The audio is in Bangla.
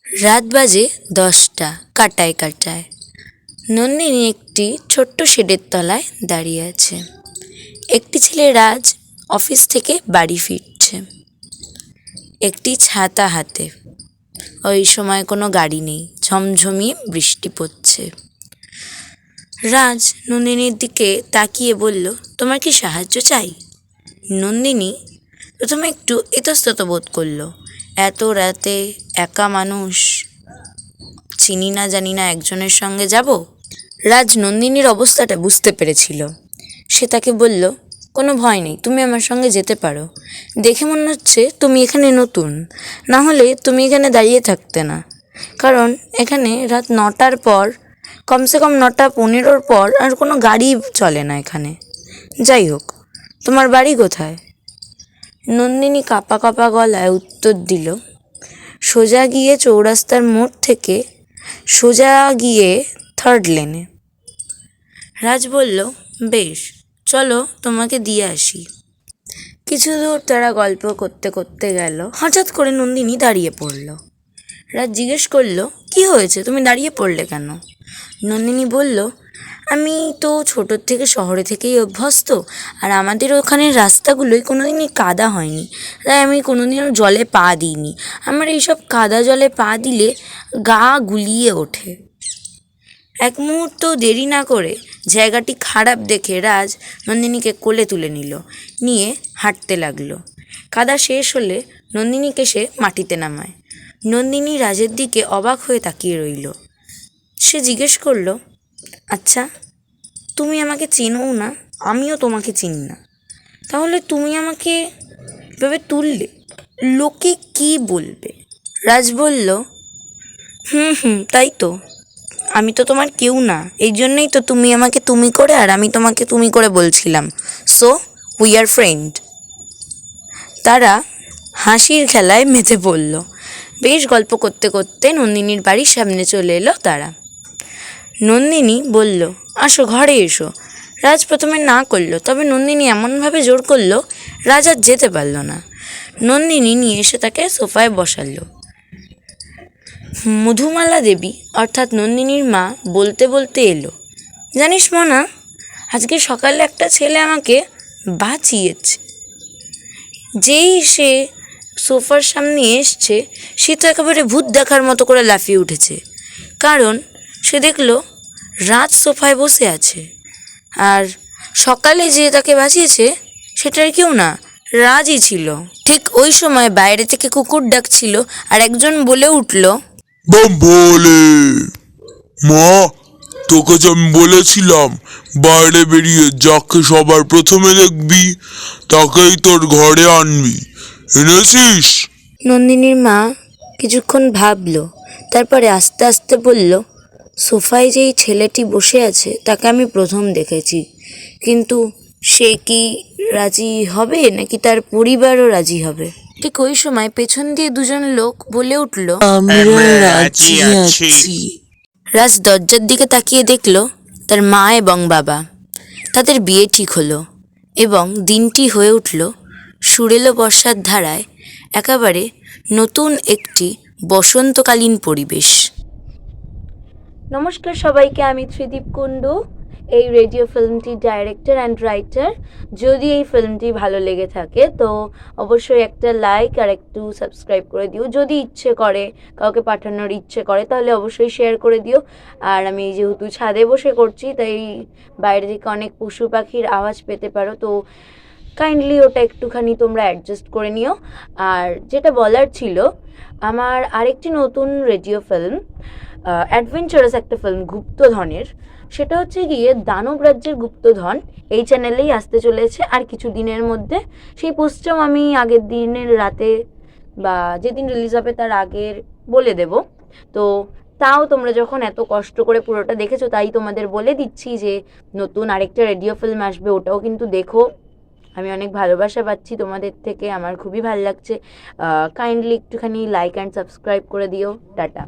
রাত বাজে 10টা কাটায় কাটায়। নন্দিনী একটি ছোট্ট শেডের তলায় দাঁড়িয়ে আছে। একটি ছেলে রাজ অফিস থেকে বাড়ি ফিরছে, একটি ছাতা হাতে। ওই সময় কোনো গাড়ি নেই, ঝমঝমিয়ে বৃষ্টি পড়ছে। রাজ নন্দিনীর দিকে তাকিয়ে বলল, তোমার কি সাহায্য চাই? নন্দিনী প্রথমে একটু ইতস্তত বোধ করলো। এত রাতে একা মানুষ, চিনি না জানি না একজনের সঙ্গে যাব। রাজ নন্দিনীর অবস্থাটা বুঝতে পেরেছিল। সে তাকে বলল, কোনো ভয় নেই, তুমি আমার সঙ্গে যেতে পারো। দেখে মনে হচ্ছে তুমি এখানে নতুন, না হলে তুমি এখানে দাঁড়িয়ে থাকতে না। কারণ এখানে রাত 9টার পর, কমসে কম 9:15 পর আর কোনো গাড়ি চলে না এখানে। যাই হোক, তোমার বাড়ি কোথায়? নন্দিনী কাঁপা কাঁপা গলায় উত্তর দিল, সোজা গিয়ে চৌরাস্তার মোড় থেকে সোজা গিয়ে 3rd লেনে। রাজ বলল, বেশ, চলো তোমাকে দিয়ে আসি। কিছু দূর তারা গল্প করতে করতে গেল। হঠাৎ করে নন্দিনী দাঁড়িয়ে পড়ল। রাজ জিজ্ঞেস করলো, কি হয়েছে, তুমি দাঁড়িয়ে পড়লে কেন? নন্দিনী বলল, আমি তো ছোটোর থেকে শহরে থেকেই অভ্যস্ত, আর আমাদের ওখানের রাস্তাগুলোই কোনোদিনই কাদা হয়নি, তাই আমি কোনোদিনও জলে পা দিইনি। আমার এইসব কাদা জলে পা দিলে গা গুলিয়ে ওঠে। এক মুহূর্ত দেরি না করে জায়গাটি খারাপ দেখে রাজ নন্দিনীকে কোলে তুলে নিয়ে হাঁটতে লাগলো। কাদা শেষ হলে নন্দিনীকে সে মাটিতে নামায়। নন্দিনী রাজের দিকে অবাক হয়ে তাকিয়ে রইল। সে জিজ্ঞেস করলো, আচ্ছা, তুমি আমাকে চেনোও না, আমিও তোমাকে চিনি না, তাহলে তুমি আমাকে এভাবে তুললে, লোকে কি বলবে? রাজ বলল, তাই তো, আমি তো তোমার কেউ না, এই জন্যই তো তুমি আমাকে তুমি করে আর আমি তোমাকে তুমি করে বলছিলাম। So we are friend. তারা হাসির খেলায় মেতে পড়ল। বেশ গল্প করতে করতে নন্দিনীর বাড়ির সামনে চলে এলো তারা। নন্দিনী বলল, আসো, ঘরে এসো। রাজ প্রথমে না করলো, তবে নন্দিনী এমনভাবে জোর করলো রাজ আর যেতে পারল না। নন্দিনী নিয়ে এসে তাকে সোফায় বসালো। মধুমালা দেবী অর্থাৎ নন্দিনীর মা বলতে বলতে এলো, জানিস মনা, আজকে সকালে একটা ছেলে আমাকে বাঁচিয়েছে। যেই সে সোফার সামনে এসছে, সে তো একেবারে ভূত দেখার মতো করে লাফিয়ে উঠেছে, কারণ সে দেখলো রাজ সোফায় বসে আছে, আর সকালে যে তাকে বাঁচিয়েছে সেটার কেউ না, রাজই ছিল। ঠিক ওই সময় বাইরে থেকে কুকুর ডাকছিল, আর একজন বলে উঠল, বলে, মা, তোকে যে আমি বলেছিলাম বাইরে বেরিয়ে যাকে সবার প্রথমে দেখবি তাকেই তোর ঘরে আনবি, এনেছিস? নন্দিনীর মা কিছুক্ষণ ভাবলো, তারপরে আস্তে আস্তে বলল, সোফায় যেই ছেলেটি বসে আছে তাকে আমি প্রথম দেখেছি, কিন্তু সে কি রাজি হবে নাকি তার পরিবারও রাজি হবে? ঠিক ওই সময় পেছন দিয়ে দুজন লোক বলে উঠল, আমরা রাজি আছি। রাজ দরজার দিকে তাকিয়ে দেখল তার মা এবং বাবা। তাদের বিয়ে ঠিক হলো এবং দিনটি হয়ে উঠল সুরেলো বর্ষার ধারায় একেবারে নতুন একটি বসন্তকালীন পরিবেশ। নমস্কার সবাইকে, আমি ত্রিদীপ কুণ্ডু, এই রেডিও ফিল্মটির ডাইরেক্টর অ্যান্ড রাইটার। যদি এই ফিল্মটি ভালো লেগে থাকে তো অবশ্যই একটা লাইক আর একটু সাবস্ক্রাইব করে দিও। যদি ইচ্ছে করে, কাউকে পাঠানোর ইচ্ছে করে, তাহলে অবশ্যই শেয়ার করে দিও। আর আমি যেহেতু ছাদে বসে করছি, তাই বাইরে থেকে অনেক পশু পাখির আওয়াজ পেতে পারো, তো কাইন্ডলি ওটা একটুখানি তোমরা অ্যাডজাস্ট করে নিও। আর যেটা বলার ছিল, আমার আরেকটি নতুন রেডিও ফিল্ম, অ্যাডভেঞ্চারাস একটা ফিল্ম গুপ্তধনের, সেটা হচ্ছে গিয়ে দানব রাজ্যের গুপ্তধন, এই চ্যানেলেই আসতে চলেছে আর কিছু দিনের মধ্যে। সেই পোস্টটাও আমি আগের দিনের রাতে বা যেদিন রিলিজ হবে তার আগের বলে দেব। তো তাও তোমরা যখন এত কষ্ট করে পুরোটা দেখেছো, তাই তোমাদের বলে দিচ্ছি যে নতুন আরেকটা রেডিও ফিল্ম আসবে, ওটাও কিন্তু দেখো। আমি অনেক ভালোবাসা পাচ্ছি তোমাদের থেকে, আমার খুবই ভালো লাগছে। কাইন্ডলি একটুখানি লাইক অ্যান্ড সাবস্ক্রাইব করে দিও। টাটা।